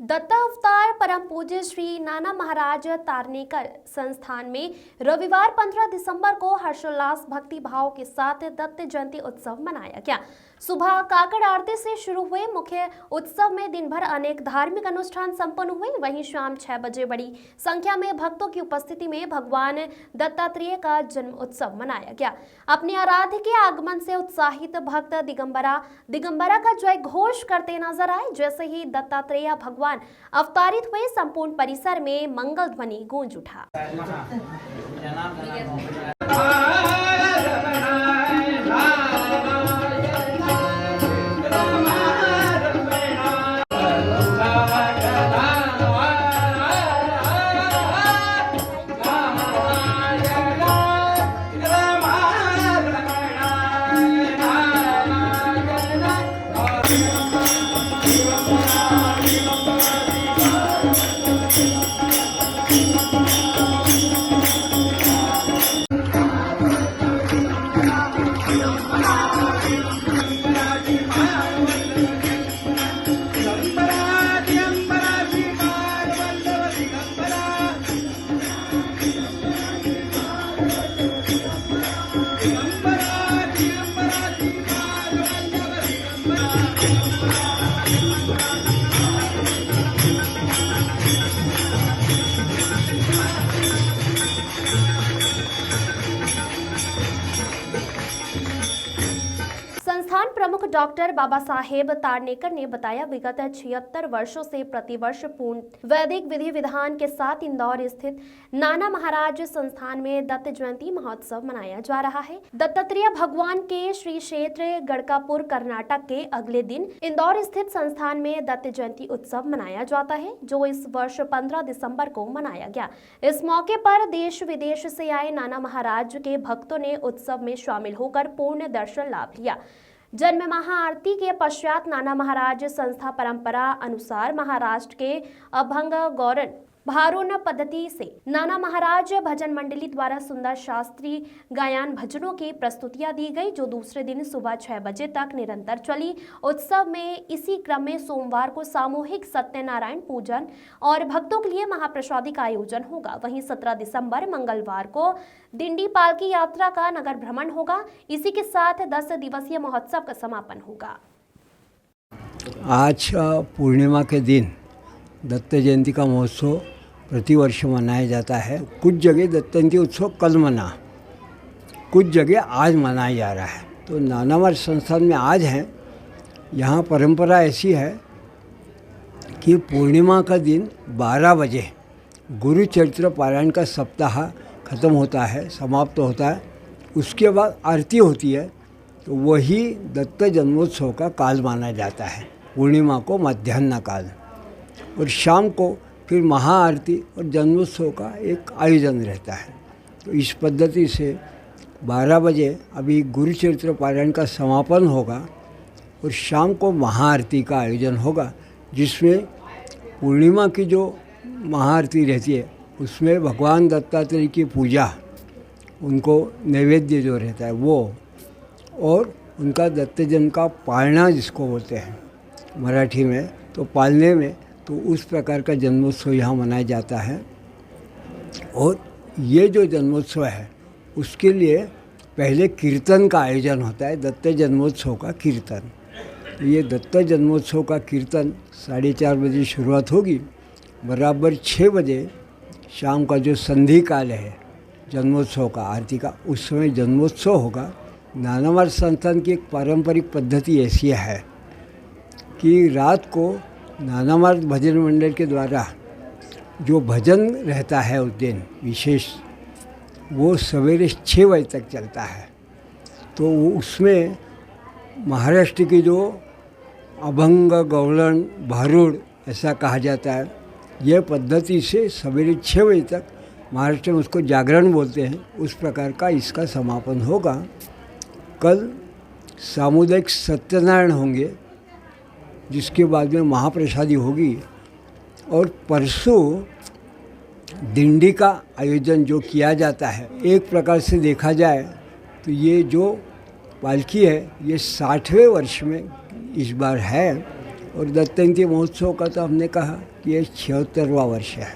दत्ता अवतार परम पूज्य श्री नाना महाराज तारनेकर संस्थान में रविवार 15 दिसंबर को हर्षोल्लास भक्ति भाव के साथ दत्त जयंती उत्सव मनाया गया। सुबह काकड़ आरती से शुरू हुए मुख्य उत्सव में दिन भर अनेक धार्मिक अनुष्ठान संपन्न हुए। वहीं शाम 6 बजे बड़ी संख्या में भक्तों की उपस्थिति में भगवान दत्तात्रेय का जन्म उत्सव मनाया गया। अपने आराध्य के आगमन से उत्साहित भक्त दिगंबरा का जय घोष करते नजर आए। जैसे ही दत्तात्रेय भगवान अवतारित हुए, संपूर्ण परिसर में मंगल ध्वनि गूंज उठा। संस्थान प्रमुख डॉक्टर बाबा साहेब तारनेकर ने बताया, विगत 76 वर्षों से प्रतिवर्ष पूर्ण वैदिक विधि विधान के साथ इंदौर स्थित नाना महाराज संस्थान में दत्त जयंती महोत्सव मनाया जा रहा है। दत्तात्रेय भगवान के श्री क्षेत्र गड़कापुर कर्नाटक के अगले दिन इंदौर स्थित संस्थान में दत्त जयंती उत्सव मनाया जाता है, जो इस वर्ष 15 दिसंबर को मनाया गया। इस मौके पर देश विदेश से आए नाना महाराज के भक्तों ने उत्सव में शामिल होकर पूर्ण दर्शन लाभ लिया। जन्म महाआरती के पश्चात नाना महाराज संस्था परंपरा अनुसार महाराष्ट्र के अभंग गौरन भारुण पद्धति से नाना महाराज भजन मंडली द्वारा सुंदर शास्त्रीय गायन भजनों की प्रस्तुतियां दी गई, जो दूसरे दिन सुबह 6 बजे तक निरंतर चली। उत्सव में इसी क्रम में सोमवार को सामूहिक सत्यनारायण पूजन और भक्तों के लिए महाप्रसादी का आयोजन होगा। वहीं 17 दिसंबर मंगलवार को दिंडी पालकी यात्रा का नगर भ्रमण होगा। इसी के साथ 10 दिवसीय महोत्सव का समापन होगा। आज पूर्णिमा के दिन दत्त जयंती का महोत्सव प्रतिवर्ष मनाया जाता है। कुछ जगह दत्त जयंती उत्सव कल मना, कुछ जगह आज मनाया जा रहा है। तो नाना महाराज संस्थान में आज हैं। यहाँ परंपरा ऐसी है कि पूर्णिमा का दिन 12 बजे गुरु चरित्र पारायण का सप्ताह ख़त्म होता है, समाप्त होता है। उसके बाद आरती होती है, तो वही दत्त जन्मोत्सव का काल माना जाता है। पूर्णिमा को मध्याह्न काल और शाम को फिर महाआरती और जन्मोत्सव का एक आयोजन रहता है। तो इस पद्धति से 12 बजे अभी गुरु चरित्र पारायण का समापन होगा और शाम को महाआरती का आयोजन होगा, जिसमें पूर्णिमा की जो महाआरती रहती है उसमें भगवान दत्तात्रेय की पूजा, उनको नैवेद्य जो रहता है वो, और उनका दत्तजन का पालना जिसको बोलते हैं मराठी में, तो पालने में, तो उस प्रकार का जन्मोत्सव यहाँ मनाया जाता है। और ये जो जन्मोत्सव है उसके लिए पहले कीर्तन का आयोजन होता है, दत्त जन्मोत्सव का कीर्तन। तो ये दत्त जन्मोत्सव का कीर्तन 4:30 बजे शुरुआत होगी, बराबर 6 बजे शाम का जो संधि काल है जन्मोत्सव का आरती का, उस समय जन्मोत्सव होगा। नाना महाराज संस्थान की एक पारंपरिक पद्धति ऐसी है कि रात को नाना महाराज भजन मंडल के द्वारा जो भजन रहता है उस दिन विशेष, वो सवेरे 6 बजे तक चलता है। तो उसमें महाराष्ट्र की जो अभंग गौलन भारुड़ ऐसा कहा जाता है, यह पद्धति से सवेरे 6 बजे तक महाराष्ट्र में उसको जागरण बोलते हैं, उस प्रकार का इसका समापन होगा। कल सामुदायिक सत्यनारायण होंगे, जिसके बाद में महाप्रसादी होगी, और परसों दिंडी का आयोजन जो किया जाता है। एक प्रकार से देखा जाए तो ये जो पालकी है ये 60वें वर्ष में इस बार है, और दत्त जयंती महोत्सव का तो हमने कहा कि ये 76वां वर्ष है।